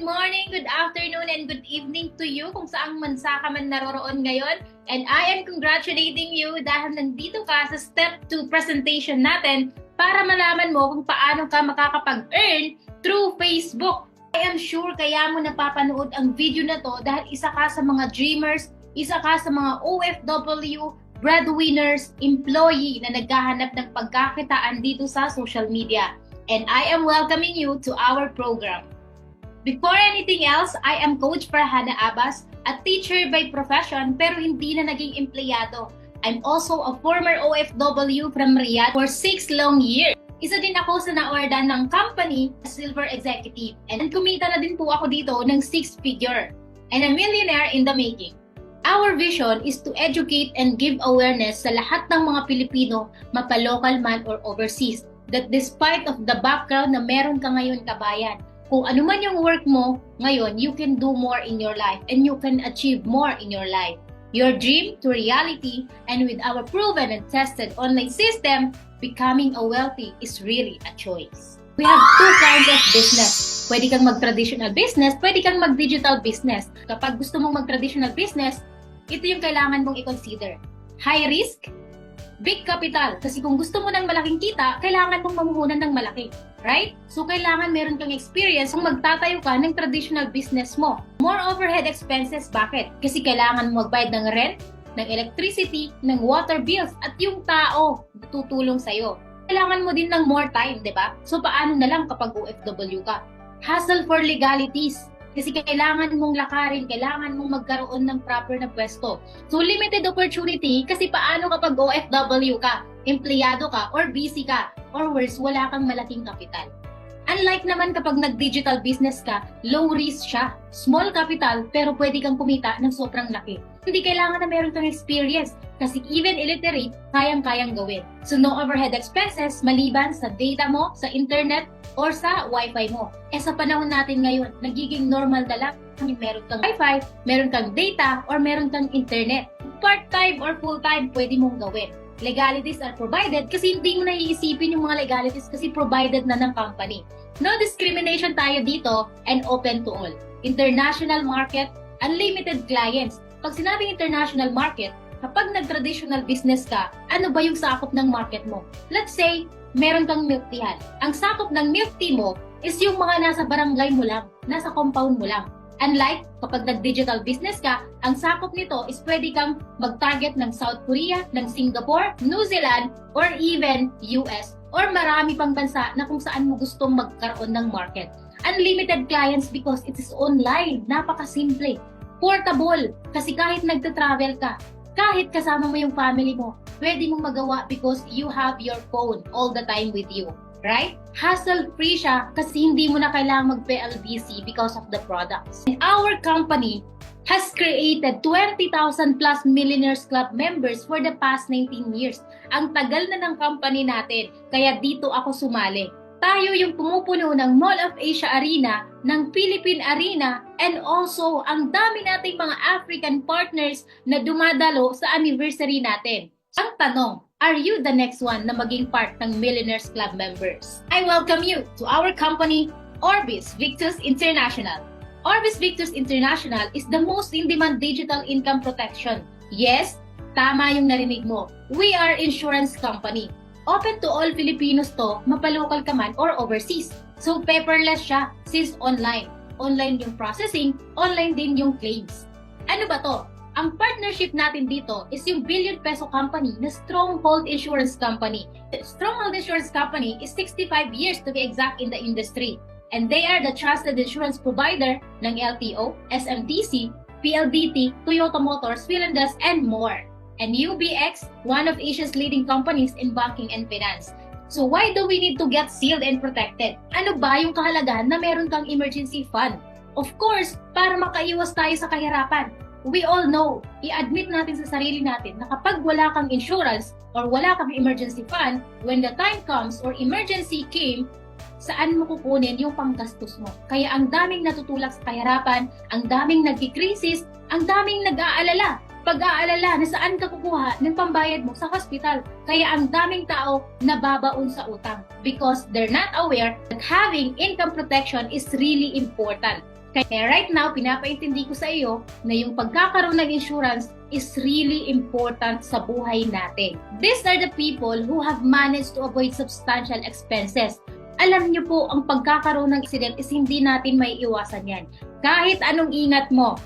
good morning, good afternoon, and good evening to you kung saang bansa ka man naroroon ngayon. And I am congratulating you dahil nandito ka sa step 2 presentation natin para malaman mo kung paano ka makakapag-earn through Facebook. I am sure kaya mo napapanood ang video na to dahil isa ka sa mga dreamers, isa ka sa mga OFW, breadwinners, employee na naghahanap ng pagkakitaan dito sa social media. And I am welcoming you to our program. Before anything else, I am Coach Farhana Abbas, a teacher by profession pero hindi na naging empleyado. I'm also a former OFW from Riyadh for 6 long years. Isa din ako sa na-order ng company as silver executive. And kumita na din po ako dito ng 6-figure. And a millionaire in the making. Our vision is to educate and give awareness sa lahat ng mga Pilipino, mapa-local man or overseas, that despite of the background na meron ka ngayon kabayan, kung ano man yung work mo ngayon, you can do more in your life and you can achieve more in your life. Your dream to reality, and with our proven and tested online system, becoming a wealthy is really a choice. We have 2 kinds of business. Pwede kang mag-traditional business, pwede kang mag-digital business. Kapag gusto mong mag-traditional business, ito yung kailangan mong i-consider. High risk, big capital. Kasi kung gusto mo ng malaking kita, kailangan mong mamuhunan ng malaki. Right? So, kailangan meron kang experience kung magtatayo ka ng traditional business mo. More overhead expenses. Bakit? Kasi kailangan mo magbayad ng rent, ng electricity, ng water bills, at yung tao na tutulong sa'yo. Kailangan mo din ng more time, di ba? So, paano na lang kapag OFW ka? Hassle for legalities. Kasi kailangan mong lakarin, kailangan mong magkaroon ng proper na pwesto. So, limited opportunity kasi paano kapag OFW ka, empleyado ka, or busy ka, or worse, wala kang malaking kapital. Unlike naman kapag nag-digital business ka, low risk siya. Small capital, pero pwede kang kumita ng sobrang laki. Hindi kailangan na meron kang experience kasi even illiterate, kayang-kayang gawin. So, no overhead expenses maliban sa data mo, sa internet, or sa wifi mo. Sa panahon natin ngayon, nagiging normal na lang yung meron kang wifi, meron kang data, or meron kang internet. Part-time or full-time, pwede mong gawin. Legalities are provided kasi hindi mo na iisipin yung mga legalities kasi provided na ng company. No discrimination tayo dito and open to all. International market, unlimited clients. Pag sinabing international market, kapag nag-traditional business ka, ano ba yung sakop ng market mo? Let's say, meron kang milk teahan. Ang sakop ng milk tea mo is yung mga nasa barangay mo lang, nasa compound mo lang. Unlike kapag nag-digital business ka, ang sakop nito is pwede kang mag-target ng South Korea, ng Singapore, New Zealand, or even US, or marami pang bansa na kung saan mo gustong magkaroon ng market. Unlimited clients because it is online. Napakasimple. Portable. Kasi kahit nagta-travel ka, kahit kasama mo yung family mo, pwede mong magawa because you have your phone all the time with you. Right? Hassle-free siya kasi hindi mo na kailangang mag-PLDC because of the products. And our company has created 20,000 plus Millionaires Club members for the past 19 years. Ang tagal na ng company natin, kaya dito ako sumali. Tayo yung pumupuno ng Mall of Asia Arena, ng Philippine Arena, and also ang dami nating mga African partners na dumadalo sa anniversary natin. Ang tanong, are you the next one na maging part ng Millionaires Club members? I welcome you to our company, Orbis Victus International. Orbis Victus International is the most in-demand digital income protection. Yes, tama yung narinig mo. We are insurance company. Open to all Filipinos to, mapalocal ka man or overseas. So paperless siya since online. Online yung processing, online din yung claims. Ano ba to? Ang partnership natin dito is yung billion peso company na Stronghold Insurance Company. Stronghold Insurance Company is 65 years to be exact in the industry. And they are the trusted insurance provider ng LTO, SMTC, PLDT, Toyota Motors, Philindas, and more. And UBX, one of Asia's leading companies in banking and finance. So why do we need to get sealed and protected? Ano ba yung kahalagahan na meron kang emergency fund? Of course, para makaiwas tayo sa kahirapan. We all know, i-admit natin sa sarili natin na kapag wala kang insurance or wala kang emergency fund, when the time comes or emergency came, saan mo kukunin yung panggastos mo? Kaya ang daming natutulak sa kahirapan, ang daming nagkikrisis, ang daming nag-aalala. Pag-aalala na saan ka kukuha ng pambayad mo sa hospital. Kaya ang daming tao nababaon sa utang because they're not aware that having income protection is really important. Kaya right now, pinapaintindi ko sa iyo na yung pagkakaroon ng insurance is really important sa buhay natin. These are the people who have managed to avoid substantial expenses. Alam niyo po, ang pagkakaroon ng accident is hindi natin may iwasan yan. Kahit anong ingat mo,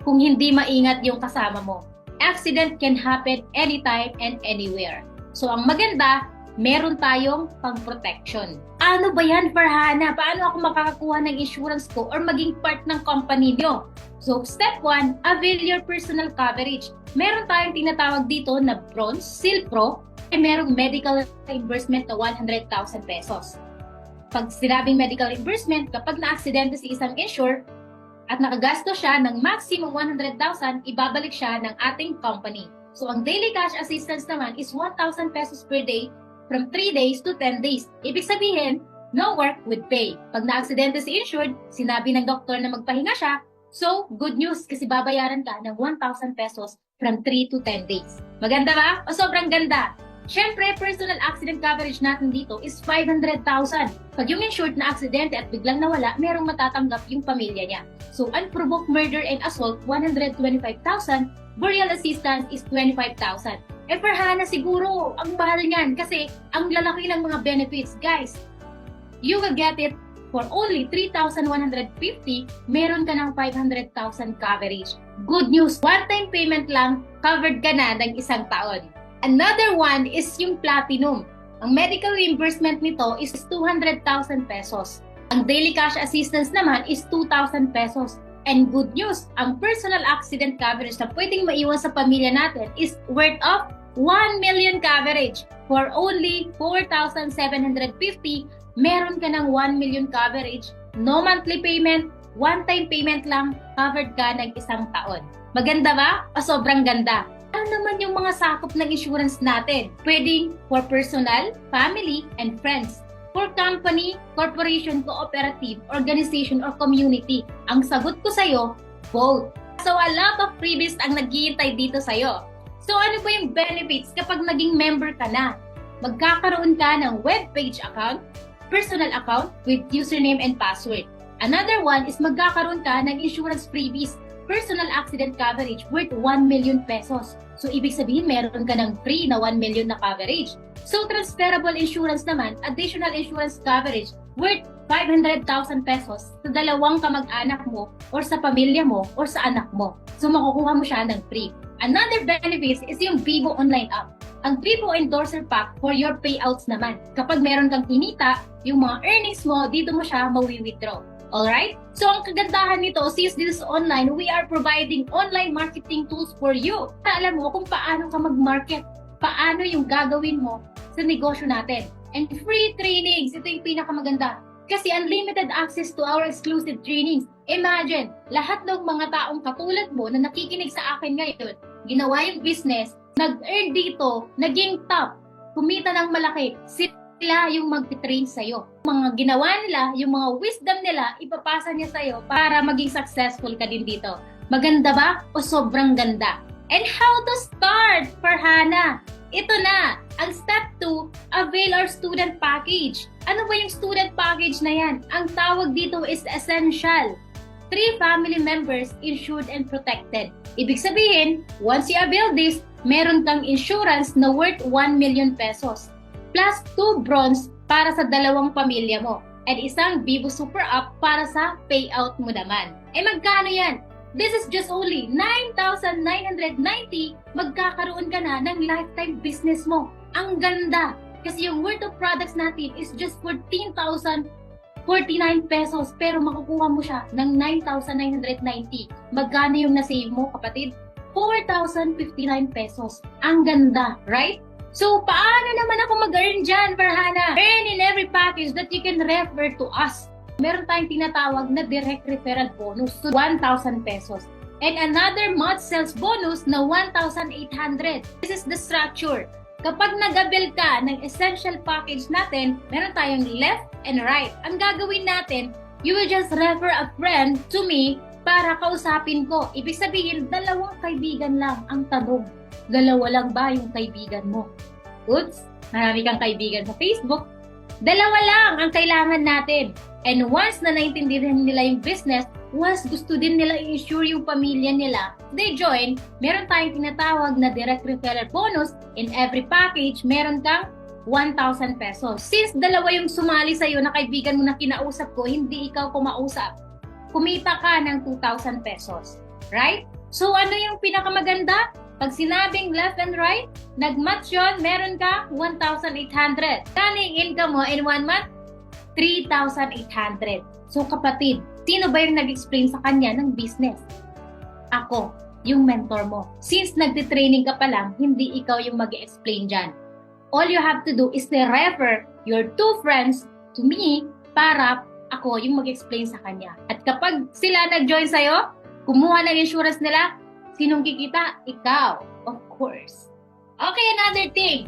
kung hindi maingat yung kasama mo. Accident can happen anytime and anywhere. So ang maganda, meron tayong pang-protection. Ano ba yan, Farhana? Paano ako makakakuha ng insurance ko or maging part ng company nyo? So, step 1, avail your personal coverage. Meron tayong tinatawag dito na Bronze, Seal Pro, ay merong medical reimbursement na 100,000 pesos. Pag sinabing medical reimbursement, kapag na-aksidente si isang insured at nakagasto siya ng maximum 100,000, ibabalik siya ng ating company. So, ang daily cash assistance naman is 1,000 pesos per day from 3 days to 10 days. Ibig sabihin, no work with pay. Pag na-aksidente si insured, sinabi ng doktor na magpahinga siya, so good news kasi babayaran ka ng 1,000 pesos from 3 to 10 days. Maganda ba? O sobrang ganda? Siyempre, personal accident coverage natin dito is 500,000. Pag yung insured na aksidente at biglang nawala, merong matatanggap yung pamilya niya. So, unprovoked murder and assault, 125,000. Burial assistance is 25,000. Farhana, siguro, ang mahal niyan kasi ang lalaki ng mga benefits. Guys, you will get it for only 3,150, meron ka ng 500,000 coverage. Good news, one-time payment lang, covered ka na ng isang taon. Another one is yung Platinum. Ang medical reimbursement nito is 200,000 pesos. Ang daily cash assistance naman is 2,000 pesos. And good news, ang personal accident coverage na pwedeng maiwan sa pamilya natin is worth of 1 million coverage. For only 4,750, meron ka ng 1 million coverage. No monthly payment, one-time payment lang, covered ka ng isang taon. Maganda ba? O sobrang ganda? Ano naman yung mga sakop ng insurance natin? Pwedeng for personal, family, and friends. For company, corporation, cooperative, organization, or community. Ang sagot ko sa'yo, both. So a lot of freebies ang naghihintay dito sa'yo. So ano ba yung benefits kapag naging member ka na? Magkakaroon ka ng webpage account, personal account with username and password. Another one is magkakaroon ka ng insurance freebies, personal accident coverage worth 1 million pesos. So ibig sabihin meron ka ng free na 1 million na coverage. So, transferable insurance naman, additional insurance coverage worth 500,000 pesos sa dalawang kamag-anak mo or sa pamilya mo or sa anak mo. So, makukuha mo siya ng free. Another benefits is yung Vivo Online app. Ang Vivo Endorser Pack for your payouts naman. Kapag meron kang kinita, yung mga earnings mo, dito mo siya mawi-withdraw. Alright? So, ang kagandahan nito, since this is online, we are providing online marketing tools for you. Alam mo kung paano ka mag-market, paano yung gagawin mo sa negosyo natin. And free trainings, ito yung pinakamaganda. Kasi unlimited access to our exclusive trainings. Imagine, lahat ng mga taong katulad mo na nakikinig sa akin ngayon, ginawa yung business, nag-earn dito, naging top, kumita ng malaki, sila yung mag-train sa'yo. Mga ginawa nila, yung mga wisdom nila, ipapasa niya sa'yo para maging successful ka din dito. Maganda ba o sobrang ganda? And how to start, Farhana? Ito na, ang step 2, avail our student package. Ano ba yung student package na yan? Ang tawag dito is essential. 3 family members insured and protected. Ibig sabihin, once you avail this, meron kang insurance na worth 1 million pesos. Plus 2 bronze para sa dalawang pamilya mo. And isang Vivo Super App para sa payout mo naman. Magkano yan? This is just only 9,990, magkakaroon ka na ng lifetime business mo. Ang ganda! Kasi yung worth of products natin is just 14,049 pesos pero makukuha mo siya ng 9,990. Magkano yung nasave mo, kapatid? 4,059 pesos. Ang ganda, right? So, paano naman ako mag-earn dyan, Farhana? Earn in every package that you can refer to us. Meron tayong tinatawag na direct referral bonus to 1,000 pesos. And another month sales bonus na 1,800. This is the structure. Kapag nag-avail ka ng essential package natin, meron tayong left and right. Ang gagawin natin, you will just refer a friend to me para kausapin ko. Ibig sabihin, 2 kaibigan lang ang tanong. 2 lang ba yung kaibigan mo? Oops, marami kang kaibigan sa Facebook. 2 lang ang kailangan natin. And once na naintindihan nila yung business, once gusto din nila i-insure yung pamilya nila, they join, meron tayong tinatawag na direct referral bonus. In every package, meron kang 1,000 pesos. Since dalawa yung sumali sa'yo na kaibigan mo na kinausap ko, hindi ikaw kumausap, kumita ka ng 2,000 pesos. Right? So ano yung pinakamaganda? Pag sinabing left and right, nag-match yun, meron ka 1,800. Kaning income mo in 1 month, 3,800. So kapatid, sino ba yung nag-explain sa kanya ng business? Ako, yung mentor mo. Since nagtitraining ka pa lang, hindi ikaw yung mag-explain dyan. All you have to do is to refer your 2 friends to me para ako yung mag-explain sa kanya. At kapag sila nag-join sa'yo, kumuha ng insurance nila, sinong kikita? Ikaw, of course. Okay, another thing.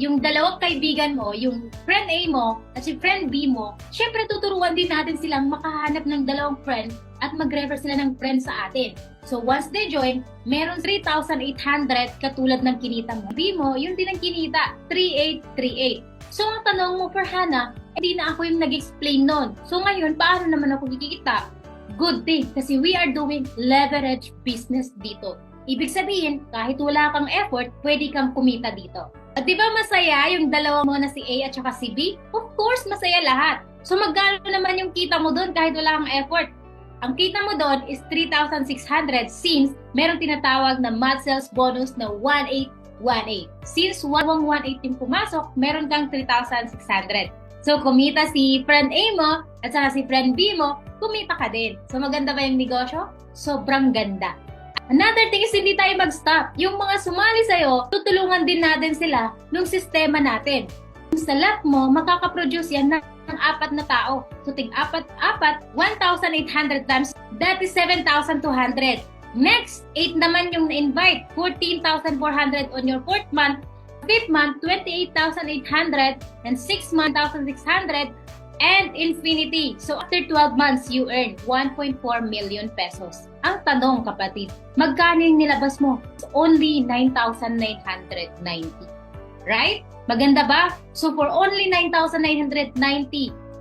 Yung dalawang kaibigan mo, yung friend A mo at si friend B mo, syempre tuturuan din natin silang makahanap ng dalawang friend at mag-refer sila ng friend sa atin. So once they join, meron 3,800 katulad ng kinita mo. B mo, yun din ang kinita, 3,838. So ang tanong mo, Farhana, hindi na ako yung nag-explain nun. So ngayon, paano naman ako kikita? Good thing, kasi we are doing leverage business dito. Ibig sabihin, kahit wala kang effort, pwede kang kumita dito. At di ba masaya yung dalawa mo na si A at saka si B? Of course, masaya lahat. So magkano naman yung kita mo doon kahit wala kang effort? Ang kita mo doon is 3,600 since meron tinatawag na month sales bonus na 1,818. Since 1,118 yung pumasok, meron kang 3,600. So kumita si friend A mo at saka si friend B mo, kumita ka din. So maganda ba yung negosyo? Sobrang ganda. Another thing is hindi tayo mag-stop. Yung mga sumali sa'yo, tutulungan din natin sila ng sistema natin. Sa left mo, makakaproduce yan ng 4 na tao. So tig-4, 1,800 times, that is 7,200. Next, 8 naman yung na-invite. 14,400 on your 4th month. 5th month, 28,800. And 6th month, 1,600. And infinity. So after 12 months, you earn 1.4 million pesos. Ang tanong, kapatid, magkano yung nilabas mo? It's only 9,990. Right? Maganda ba? So for only 9,990,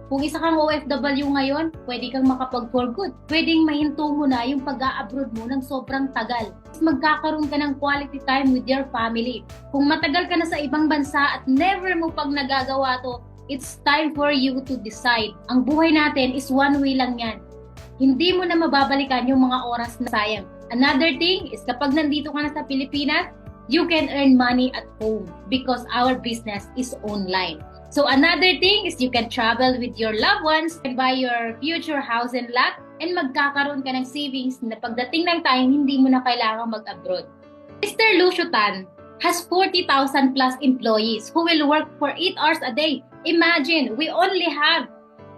kung isa kang OFW ngayon, pwede kang makapag-for good. Pwedeng mahinto mo na yung pag-a-abroad mo ng sobrang tagal. Magkakaroon ka ng quality time with your family. Kung matagal ka na sa ibang bansa at never mo pag nagagawa to, it's time for you to decide. Ang buhay natin is one way lang yan. Hindi mo na mababalikan yung mga oras na sayang. Another thing is kapag nandito ka na sa Pilipinas, you can earn money at home because our business is online. So another thing is you can travel with your loved ones and buy your future house and lot and magkakaroon ka ng savings na pagdating ng time, hindi mo na kailangan mag-abroad. Mr. Lucio Tan has 40,000 plus employees who will work for 8 hours a day. Imagine, we only have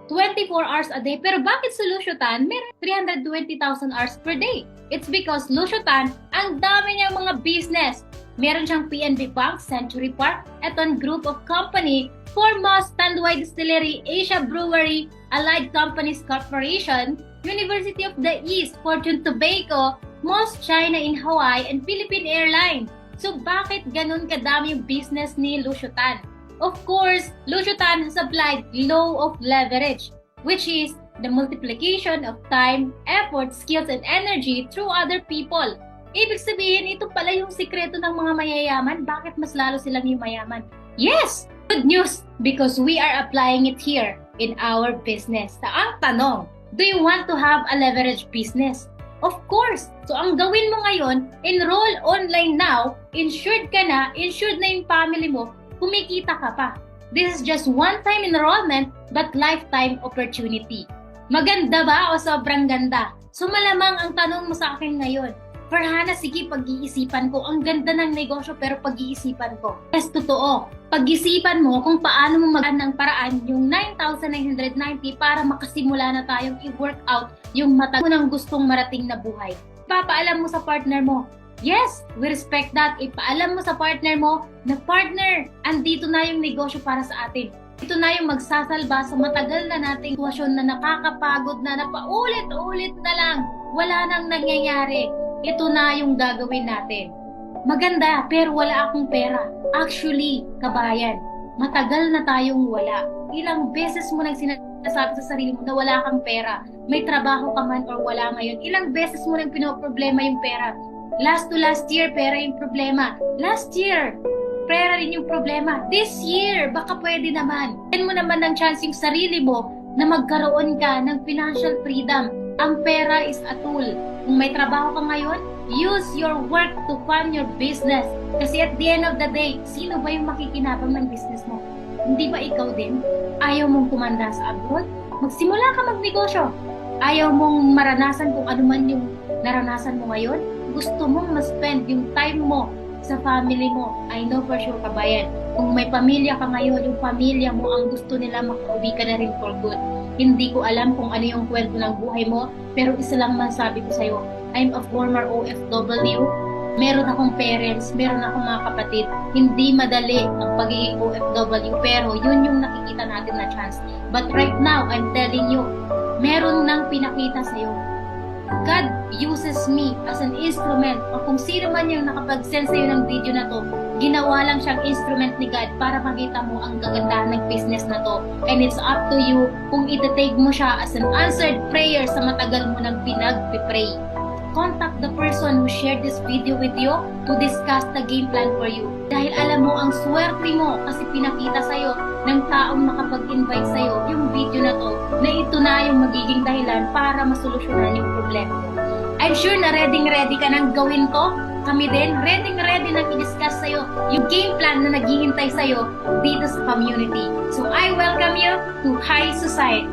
24 hours a day. Pero bakit sa Lucio Tan, meron 320,000 hours per day? It's because Lucio Tan, ang dami niyang mga business. Meron siyang PNB Bank, Century Park, Eton Group of Company, Foremost, Tanduay Distillery, Asia Brewery, Allied Companies Corporation, University of the East, Fortune Tobacco, Most China in Hawaii, and Philippine Airlines. So bakit ganun kadami yung business ni Lucio Tan? Of course, Lucio Tan has applied law of leverage, which is the multiplication of time, effort, skills, and energy through other people. Ibig sabihin, ito pala yung sikreto ng mga mayayaman. Bakit mas lalo silang yung mayaman? Yes! Good news! Because we are applying it here in our business. Sa ang tanong, do you want to have a leverage business? Of course! So ang gawin mo ngayon, enroll online now, insured ka na, insured na yung family mo, kumikita ka pa. This is just one-time enrollment but lifetime opportunity. Maganda ba o sobrang ganda? So malamang ang tanong mo sa akin ngayon, Farhana, sige, pag-iisipan ko. Ang ganda ng negosyo pero pag-iisipan ko. Yes, totoo. Pag-isipan mo kung paano mo magaan ng paraan yung 9,990 para makasimula na tayong i-work out yung matagal mo ng gustong marating na buhay. Papaalam mo sa partner mo, yes, we respect that. Ipaalam mo sa partner mo na partner, andito na yung negosyo para sa atin. Ito na yung magsasalba sa matagal na nating sitwasyon na nakakapagod na paulit-ulit na lang. Wala nang nangyayari. Ito na yung gagawin natin. Maganda, pero wala akong pera. Actually, kabayan, matagal na tayong wala. Ilang beses mo nang sabi sa sarili mo na wala kang pera. May trabaho ka man or wala ngayon. Ilang beses mo nang pinoproblema yung pera. Last year, pera yung problema. Last year, pera rin yung problema. This year, baka pwede naman. Yan mo naman ng chance yung sarili mo na magkaroon ka ng financial freedom. Ang pera is a tool. Kung may trabaho ka ngayon, use your work to fund your business. Kasi at the end of the day, sino ba yung makikinabang ng business mo? Hindi ba ikaw din? Ayaw mong kumanda sa abroad? Magsimula ka magnegosyo. Ayaw mong maranasan kung ano man yung naranasan mo ngayon? Gusto mong ma-spend yung time mo sa family mo. I know for sure, kabayan. Kung may pamilya ka ngayon, yung pamilya mo ang gusto nila makauwi ka na rin for good. Hindi ko alam kung ano yung kwento ng buhay mo, pero isa lang masabi ko sa'yo, I'm a former OFW. Meron akong parents, meron akong mga kapatid. Hindi madali ang pagiging OFW, pero yun yung nakikita natin na chance. But right now, I'm telling you, meron nang pinakita sa'yo. God uses me as an instrument, o kung sino man yung nakapag-send sa'yo ng video na to, ginawa lang siyang instrument ni God para makita mo ang kagandahan ng business na to. And it's up to you kung itatake mo siya as an answered prayer sa matagal mo nang pinag-pray. Contact the person who shared this video with you to discuss the game plan for you. Dahil alam mo, ang swerte mo kasi pinakita sa'yo ng taong nakapag-invite sa'yo yung video na to, na ito na yung magiging dahilan para masolusyonan yung problema mo. I'm sure na ready ka nang gawin to. Kami din, ready nang i-discuss sa'yo yung game plan na naghihintay sa'yo dito sa community. So I welcome you to High Society.